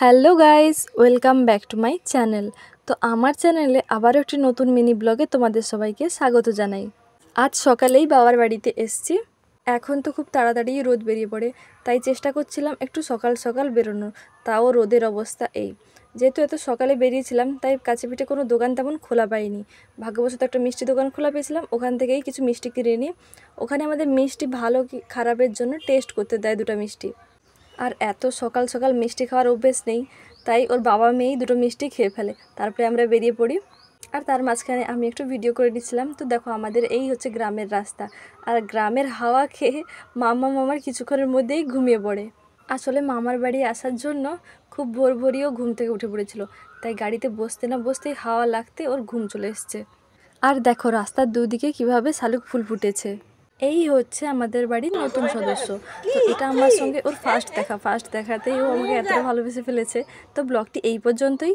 Hello guys, welcome back to my channel. তো আমার চ্যানেলে আবারও একটি নতুন মিনি ব্লগে তোমাদের সবাইকে স্বাগত জানাই। আজ সকালেই বাবার বাড়িতে এসছি। এখন তো খুব তাড়াতাড়ি রোদ বেরিয়ে পড়ে, তাই চেষ্টা করছিলাম একটু সকাল সকাল বেরোনোর। তাও রোদের অবস্থা এই। যেহেতু এত সকালে বেরিয়েছিলাম, তাই কাছে পিঠে কোনো দোকান তেমন খোলা পাইনি। ভাগ্যবশত একটা মিষ্টি দোকান খোলা পেয়েছিলাম, ওখান থেকেই কিছু মিষ্টি কিনে নিই। ওখানে আমাদের মিষ্টি ভালো কি খারাপের জন্য টেস্ট করতে দেয় দুটো মিষ্টি। আর এত সকাল সকাল মিষ্টি খাওয়ার অভ্যেস নেই, তাই ওর বাবা মেয়েই দুটো মিষ্টি খেয়ে ফেলে। তারপরে আমরা বেরিয়ে পড়ি। আর তার মাঝখানে আমি একটু ভিডিও করে নিচ্ছিলাম। তো দেখো, আমাদের এই হচ্ছে গ্রামের রাস্তা। আর গ্রামের হাওয়া খেয়ে মামার কিছুক্ষণের মধ্যেই ঘুমিয়ে পড়ে। আসলে মামার বাড়ি আসার জন্য খুব ভোরও ঘুম থেকে উঠে পড়েছিল, তাই গাড়িতে বসতে না বসতেই হাওয়া লাগতে ওর ঘুম চলে এসছে। আর দেখো রাস্তার দুদিকে কিভাবে শালুক ফুল ফুটেছে। এই হচ্ছে আমাদের বাড়ির নতুন সদস্য। তো এটা আমার সঙ্গে ওর ফার্স্ট দেখাতেই ও আমাকে এতটা ভালোবেসে ফেলেছে। তো ব্লগটি এই পর্যন্তই।